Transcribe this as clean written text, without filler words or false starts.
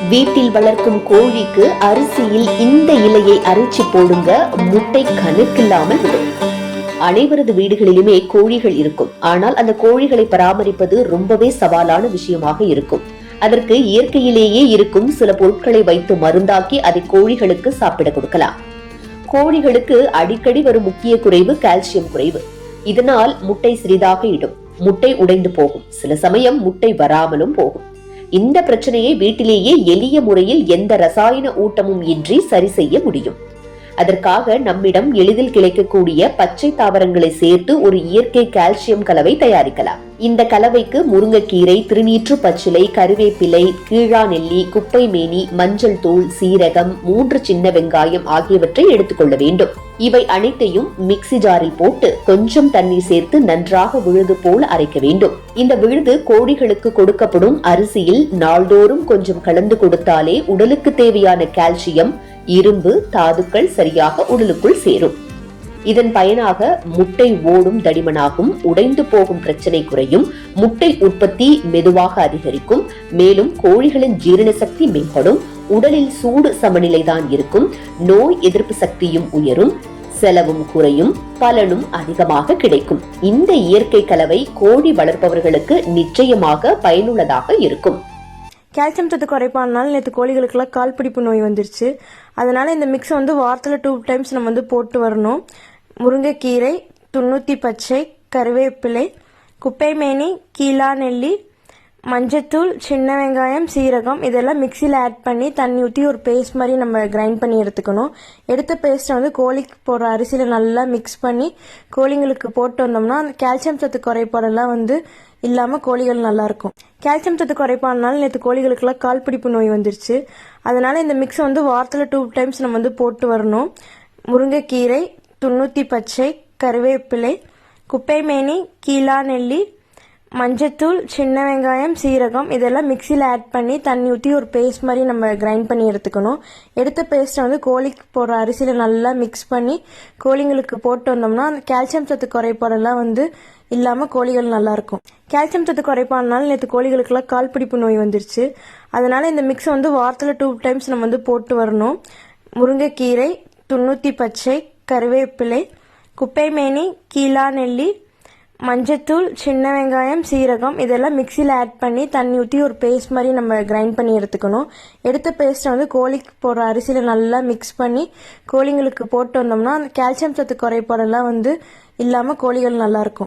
வீட்டில் வளர்க்கும் கோழிக்கு அரிசியில் இந்த இலையை அரைச்சி போடுங்க, முட்டை கணக்கில்லாமல் விடும். அனைவரது வீடுகளிலுமே கோழிகள் இருக்கும். ஆனால் அந்த கோழிகளை பராமரிப்பது ரொம்பவே சவாலான விஷயமாக இருக்கும். அதற்கு இயற்கையிலேயே இருக்கும் சில பொருட்களை வைத்து மருந்தாக்கி அதை கோழிகளுக்கு சாப்பிட கொடுக்கலாம். கோழிகளுக்கு அடிக்கடி வரும் முக்கிய குறைவு கால்சியம் குறைவு. இதனால் முட்டை சிறிதாக இடும், முட்டை உடைந்து போகும், சில சமயம் முட்டை வராமலும் போகும். இந்த பிரச்சனையை வீட்டிலேயே எளிய முறையில் எந்த ரசாயன ஊட்டமும் இன்றி சரி செய்ய முடியும். அதற்காக நம்மிடம் எளிதில் கிடைக்கக்கூடிய பச்சை தாவரங்களை சேர்த்து ஒரு இயற்கை கால்சியம் கலவை தயாரிக்கலாம். இந்த கலவைக்கு முருங்கைக்கீரை, திருநீற்று பச்சிலை, கருவேப்பிலை, கீழா நெல்லி, குப்பை மேனி, மஞ்சள் தூள், சீரகம், 3 சின்ன வெங்காயம் ஆகியவற்றை எடுத்துக்கொள்ள வேண்டும். இவை அனைத்தையும் மிக்சி ஜாரில் போட்டு கொஞ்சம் தண்ணீர் சேர்த்து நன்றாக விழுது போல் அரைக்க வேண்டும். இந்த விழுது கோழிகளுக்கு கொடுக்கப்படும் அரிசியில் நாள்தோறும் கொஞ்சம் கலந்து கொடுத்தாலே உடலுக்கு தேவையான கால்சியம், இரும்பு, தாதுக்கள் சரியாக உடலுக்குள் சேரும். இதன் பயனாக முட்டை ஓடும் தடிமனாகும், உடைந்து போகும் பிரச்சனை குறையும், முட்டை உற்பத்தி மெதுவாக அதிகரிக்கும். மேலும் கோழிகளின் ஜீரண சக்தி மேம்படும், உடலில் சூடு சமநிலைதான் இருக்கும், நோய் எதிர்ப்பு சக்தியும் உயரும், செலவும் குறையும், பலனும் அதிகமாக கிடைக்கும். இந்த இயற்கை கலவை கோழி வளர்ப்பவர்களுக்கு நிச்சயமாக பயனுள்ளதாக இருக்கும். கால்சியம் சத்து குறைப்பானால நேற்று கோழிகளுக்கெல்லாம் கால் பிடிப்பு நோய் வந்துருச்சு. அதனால இந்த மிக்ஸை வாரத்தில் 2 டைம்ஸ் நம்ம போட்டு வரணும். முருங்கைக்கீரை, துண்ணூத்தி பச்சை, கருவேப்பிலை, குப்பைமேனி, கீழா நெல்லி, மஞ்சத்தூள், சின்ன வெங்காயம், சீரகம் இதெல்லாம் மிக்சியில் ஆட் பண்ணி தண்ணி ஊற்றி ஒரு பேஸ்ட் மாதிரி நம்ம கிரைண்ட் பண்ணி எடுத்துக்கணும். எடுத்த பேஸ்ட்டை கோழிக்கு போடுற அரிசியில் நல்லா மிக்ஸ் பண்ணி கோழிங்களுக்கு போட்டு வந்தோம்னா அந்த கால்சியம் சத்து குறைபாடெல்லாம் இல்லாமல் கோழிகள் நல்லா இருக்கும். கால்சியம் சத்து குறைபாடுனால நேற்று கோழிகளுக்கெல்லாம் கால் பிடிப்பு நோய் வந்துருச்சு. அதனால இந்த மிக்ஸை வாரத்தில் 2 டைம்ஸ் நம்ம போட்டு வரணும். முருங்கைக்கீரை, துண்ணூத்தி பச்சை, கருவேப்பிலை, குப்பைமேனி, கீழா நெல்லி, மஞ்சத்தூள், சின்ன வெங்காயம், சீரகம் இதெல்லாம் மிக்சியில் ஆட் பண்ணி தண்ணி ஊற்றி ஒரு பேஸ்ட் மாதிரி நம்ம கிரைண்ட் பண்ணி எடுத்துக்கணும். எடுத்த பேஸ்ட்டை கோழிக்கு போடுற அரிசியில் நல்லா மிக்ஸ் பண்ணி கோழிங்களுக்கு போட்டு வந்தோம்னா அந்த கால்சியம் சத்து குறைபாடெல்லாம் இல்லாமல் கோழிகள் நல்லா இருக்கும். கால்சியம் சத்து குறைபாடுனால நேற்று கோழிகளுக்கெல்லாம் கால் பிடிப்பு நோய் வந்துருச்சு. அதனால இந்த மிக்ஸை வாரத்தில் 2 டைம்ஸ் நம்ம போட்டு வரணும். முருங்கைக்கீரை, துண்ணூத்தி பச்சை, கருவேப்பிலை, குப்பைமேனி, கீழா நெல்லி, மஞ்சத்தூள், சின்ன வெங்காயம், சீரகம் இதெல்லாம் மிக்சியில் ஆட் பண்ணி தண்ணி ஊற்றி ஒரு பேஸ்ட் மாதிரி நம்ம கிரைண்ட் பண்ணி எடுத்துக்கணும். எடுத்த பேஸ்ட்டை கோழிக்கு போடுற அரிசியில் நல்லா மிக்ஸ் பண்ணி கோழிங்களுக்கு போட்டு வந்தோம்னா அந்த கால்சியம் சத்து குறைபாடெல்லாம் இல்லாமல் கோழிகள் நல்லா இருக்கும்.